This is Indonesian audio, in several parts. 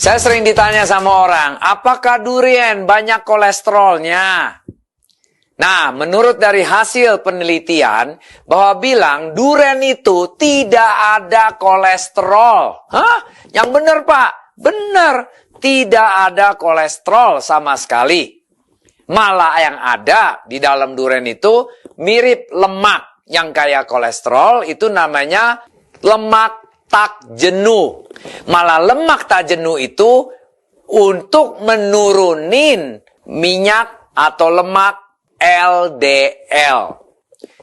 Saya sering ditanya sama orang, apakah durian banyak kolesterolnya? Nah, menurut dari hasil penelitian, bahwa bilang durian itu tidak ada kolesterol. Hah? Yang benar, Pak? Benar. Tidak ada kolesterol sama sekali. Malah yang ada di dalam durian itu mirip lemak yang kayak kolesterol, itu namanya lemak tak jenuh. Malah lemak tak jenuh itu untuk menurunin minyak atau lemak LDL.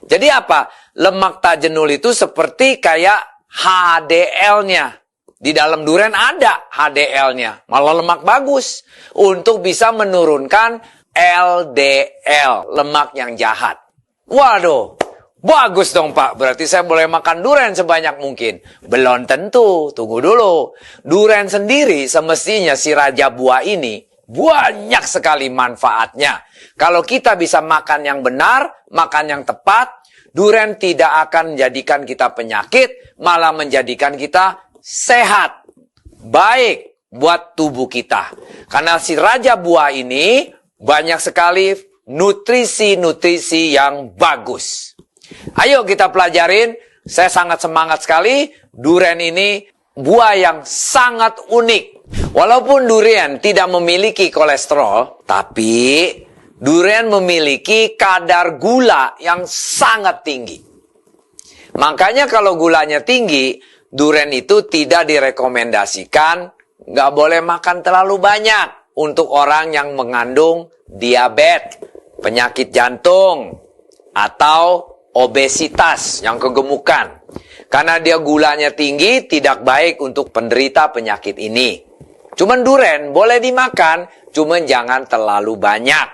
Jadi apa? Lemak tak jenuh itu seperti kayak HDL-nya. Di dalam durian ada HDL-nya. Malah lemak bagus untuk bisa menurunkan LDL, lemak yang jahat. Waduh, bagus dong Pak. Berarti saya boleh makan durian sebanyak mungkin. Belum tentu, tunggu dulu. Durian sendiri semestinya si raja buah ini banyak sekali manfaatnya. Kalau kita bisa makan yang benar, makan yang tepat, durian tidak akan menjadikan kita penyakit, malah menjadikan kita sehat, baik buat tubuh kita. Karena si raja buah ini banyak sekali nutrisi-nutrisi yang bagus. Ayo kita pelajarin. Saya sangat semangat sekali. Durian ini buah yang sangat unik. Walaupun durian tidak memiliki kolesterol, tapi durian memiliki kadar gula yang sangat tinggi. Makanya kalau gulanya tinggi, durian itu tidak direkomendasikan, nggak boleh makan terlalu banyak untuk orang yang mengandung diabetes, penyakit jantung, atau obesitas yang kegemukan. Karena dia gulanya tinggi, tidak baik untuk penderita penyakit ini. Cuman durian boleh dimakan, cuman jangan terlalu banyak.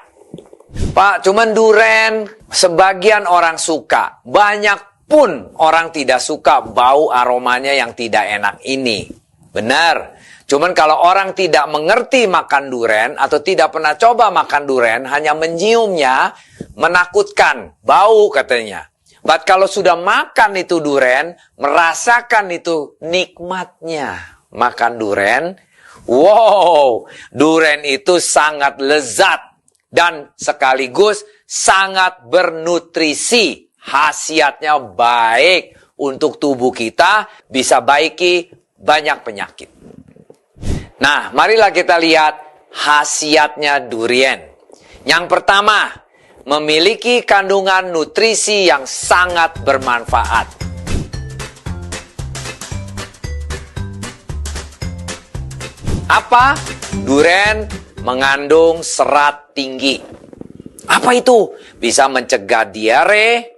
Pak, cuman durian sebagian orang suka, banyak pun orang tidak suka bau aromanya yang tidak enak ini. Benar. Cuman kalau orang tidak mengerti makan durian atau tidak pernah coba makan durian, hanya menciumnya, menakutkan, bau katanya. But kalau sudah makan itu durian, merasakan itu nikmatnya makan durian, wow, durian itu sangat lezat dan sekaligus sangat bernutrisi. Khasiatnya baik untuk tubuh kita, bisa baiki banyak penyakit. Nah, marilah kita lihat khasiatnya durian. Yang pertama, memiliki kandungan nutrisi yang sangat bermanfaat. Apa? Durian mengandung serat tinggi. Apa itu? Bisa mencegah diare,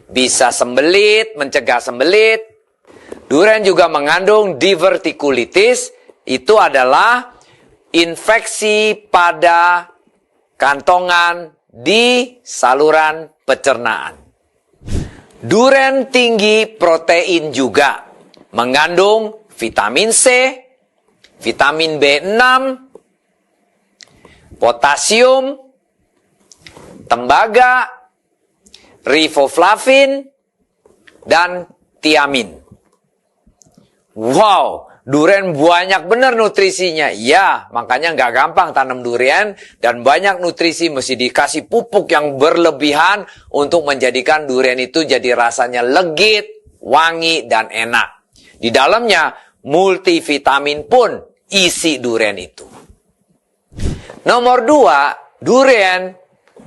bisa sembelit, mencegah sembelit. Durian juga mengandung divertikulitis. Itu adalah infeksi pada kantongan di saluran pencernaan. Durian tinggi protein juga. Mengandung vitamin C, vitamin B6, potasium, tembaga, riboflavin, dan tiamin. Wow, durian banyak benar nutrisinya. Ya, makanya nggak gampang tanam durian. Dan banyak nutrisi mesti dikasih pupuk yang berlebihan untuk menjadikan durian itu jadi rasanya legit, wangi, dan enak. Di dalamnya multivitamin pun isi durian itu. Nomor 2, durian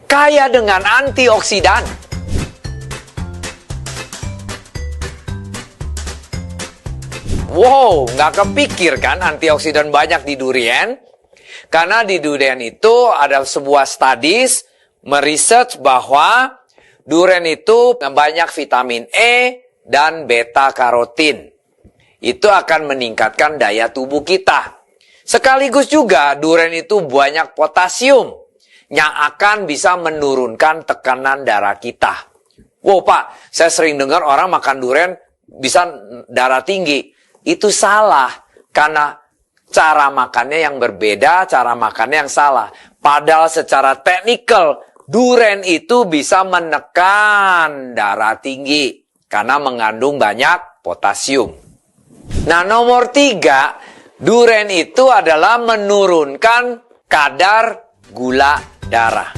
kaya dengan antioksidan. Wow, nggak kepikir kan antioksidan banyak di durian? Karena di durian itu ada sebuah studies meresearch bahwa durian itu banyak vitamin E dan beta karotin. Itu akan meningkatkan daya tubuh kita. Sekaligus juga durian itu banyak potasium yang akan bisa menurunkan tekanan darah kita. Wow Pak, saya sering dengar orang makan durian bisa darah tinggi. Itu salah, karena cara makannya yang berbeda, cara makannya yang salah. Padahal secara teknikal, durian itu bisa menekan darah tinggi, karena mengandung banyak potasium. Nah, nomor 3, Duren itu adalah menurunkan kadar gula darah.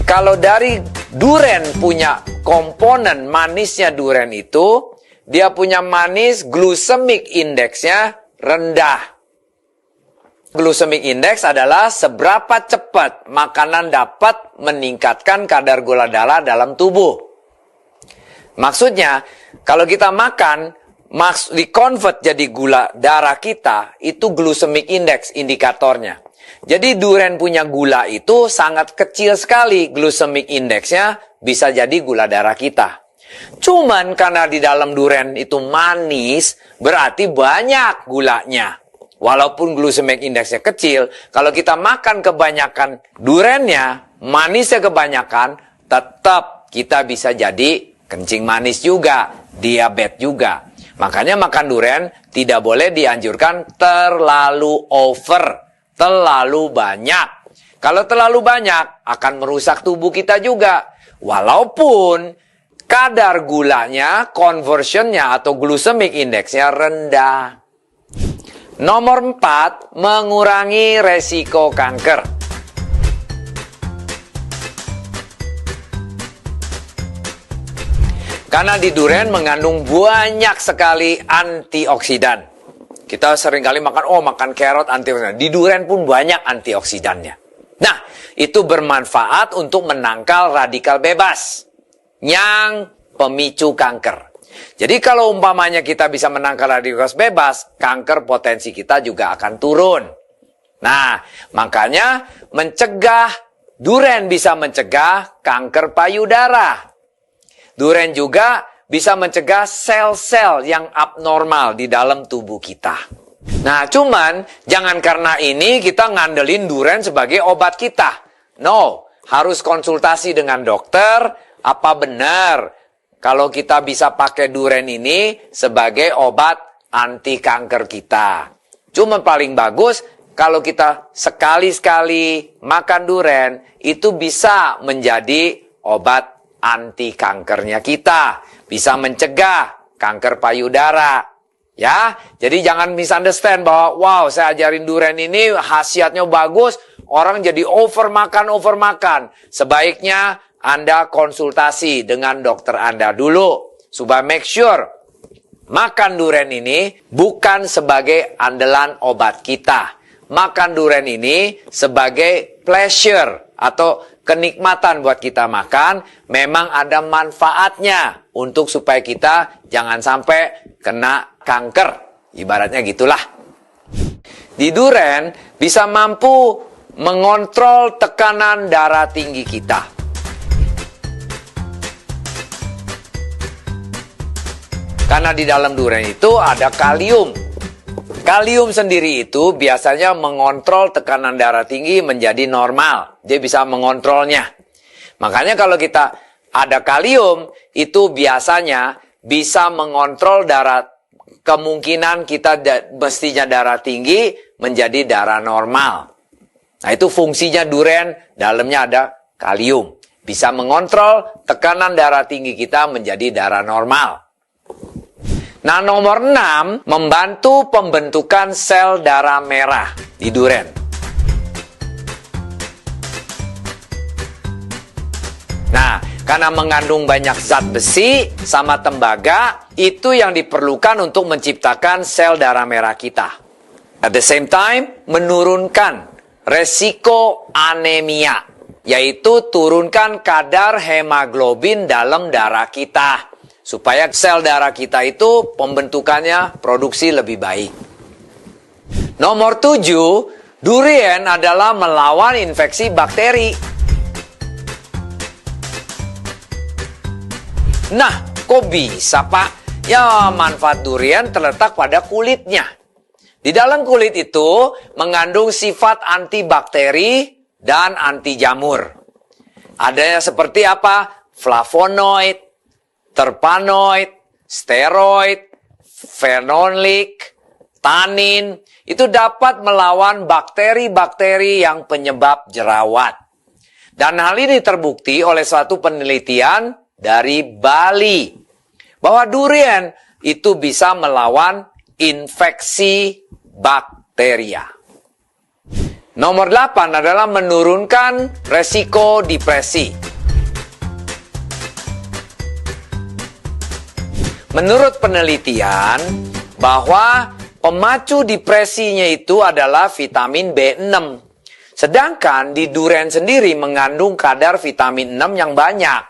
Kalau dari duren punya komponen manisnya duren itu, dia punya manis glycemic index-nya rendah. Glycemic index adalah seberapa cepat makanan dapat meningkatkan kadar gula darah dalam tubuh. Maksudnya, kalau kita makan, di-convert jadi gula darah kita, itu glycemic index indikatornya. Jadi duren punya gula itu sangat kecil sekali glycemic index-nya, bisa jadi gula darah kita. Cuman karena di dalam duren itu manis, berarti banyak gulanya. Walaupun glycemic index-nya kecil, kalau kita makan kebanyakan durennya, manisnya kebanyakan, tetap kita bisa jadi kencing manis juga, diabetes juga. Makanya makan duren tidak boleh dianjurkan terlalu over, terlalu banyak. Kalau terlalu banyak, akan merusak tubuh kita juga. Walaupun kadar gulanya, conversionnya atau glycemic index-nya rendah. Nomor 4, mengurangi resiko kanker. Karena di duren mengandung banyak sekali antioksidan. Kita seringkali makan carrot antioksidan. Di duren pun banyak antioksidannya. Nah, itu bermanfaat untuk menangkal radikal bebas yang pemicu kanker. Jadi kalau umpamanya kita bisa menangkal radikal bebas, kanker potensi kita juga akan turun. Nah, makanya duren bisa mencegah kanker payudara. Duren juga bisa mencegah sel-sel yang abnormal di dalam tubuh kita. Nah, cuman jangan karena ini kita ngandelin duren sebagai obat kita. No, harus konsultasi dengan dokter, apa benar kalau kita bisa pakai duren ini sebagai obat anti kanker kita. Cuma paling bagus kalau kita sekali-sekali makan duren, itu bisa menjadi obat anti kankernya kita. Bisa mencegah kanker payudara. Ya, jadi jangan misunderstand bahwa, wow, saya ajarin duren ini khasiatnya bagus, orang jadi over makan. Sebaiknya Anda konsultasi dengan dokter Anda dulu, supaya make sure makan duren ini bukan sebagai andalan obat kita. Makan duren ini sebagai pleasure atau kenikmatan buat kita makan, memang ada manfaatnya untuk supaya kita jangan sampai kena kanker. Ibaratnya gitulah. Di duren bisa mampu mengontrol tekanan darah tinggi kita. Karena di dalam duren itu ada kalium. Kalium sendiri itu biasanya mengontrol tekanan darah tinggi menjadi normal. Dia bisa mengontrolnya. Makanya kalau kita ada kalium, itu biasanya bisa mengontrol kemungkinan kita mestinya darah tinggi menjadi darah normal. Nah, itu fungsinya duren, dalamnya ada kalium. Bisa mengontrol tekanan darah tinggi kita menjadi darah normal. Nah, nomor 6, membantu pembentukan sel darah merah di duren. Nah, karena mengandung banyak zat besi sama tembaga, itu yang diperlukan untuk menciptakan sel darah merah kita. At the same time, menurunkan resiko anemia, yaitu turunkan kadar hemoglobin dalam darah kita. Supaya sel darah kita itu pembentukannya produksi lebih baik. Nomor 7, durian adalah melawan infeksi bakteri. Nah, kok bisa, Pak? Ya, manfaat durian terletak pada kulitnya. Di dalam kulit itu mengandung sifat antibakteri dan anti jamur. Adanya seperti apa? Flavonoid, terpenoid, steroid, fenolik, tanin, itu dapat melawan bakteri-bakteri yang penyebab jerawat. Dan hal ini terbukti oleh suatu penelitian dari Bali. bahwa durian itu bisa melawan infeksi bakteria. Nomor 8 adalah menurunkan resiko depresi. Menurut penelitian, bahwa pemacu depresinya itu adalah vitamin B6. Sedangkan di durian sendiri mengandung kadar vitamin 6 yang banyak.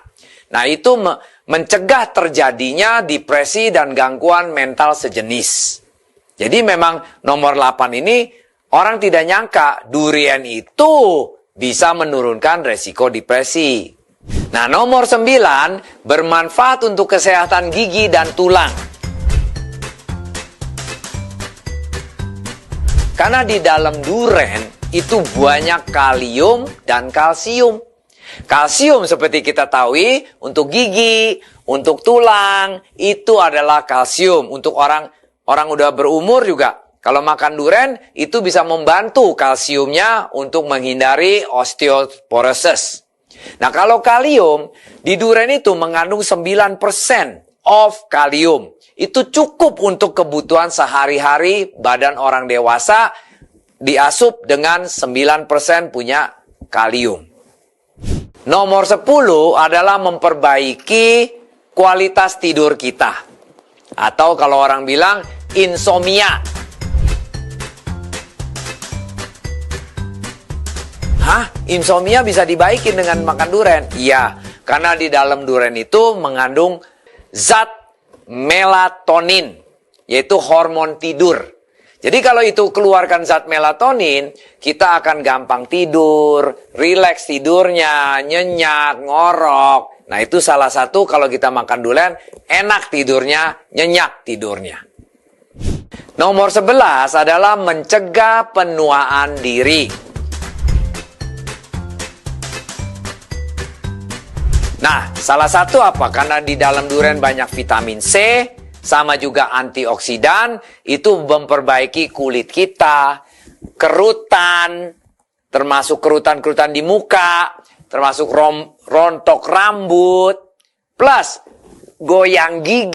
Nah, itu mencegah terjadinya depresi dan gangguan mental sejenis. Jadi memang nomor 8 ini orang tidak nyangka durian itu bisa menurunkan resiko depresi. Nah, nomor 9 bermanfaat untuk kesehatan gigi dan tulang. Karena di dalam durian itu banyak kalium dan kalsium. Kalsium seperti kita tahu untuk gigi, untuk tulang, itu adalah kalsium. Untuk orang udah berumur juga, kalau makan durian itu bisa membantu kalsiumnya untuk menghindari osteoporosis. Nah, kalau kalium, di durian itu mengandung 9% of kalium. Itu cukup untuk kebutuhan sehari-hari badan orang dewasa, diasup dengan 9% punya kalium. Nomor 10 adalah memperbaiki kualitas tidur kita. Atau kalau orang bilang insomnia. Hah? Insomnia bisa dibaikin dengan makan durian? Iya, karena di dalam durian itu mengandung zat melatonin, yaitu hormon tidur. Jadi kalau itu keluarkan zat melatonin, kita akan gampang tidur, rileks tidurnya, nyenyak, ngorok. Nah, itu salah satu kalau kita makan durian, enak tidurnya, nyenyak tidurnya. Nomor 11 adalah mencegah penuaan diri. Nah, salah satu apa? Karena di dalam durian banyak vitamin C, sama juga antioksidan, itu memperbaiki kulit kita, kerutan, termasuk kerutan-kerutan di muka, termasuk rontok rambut, plus goyang gigi.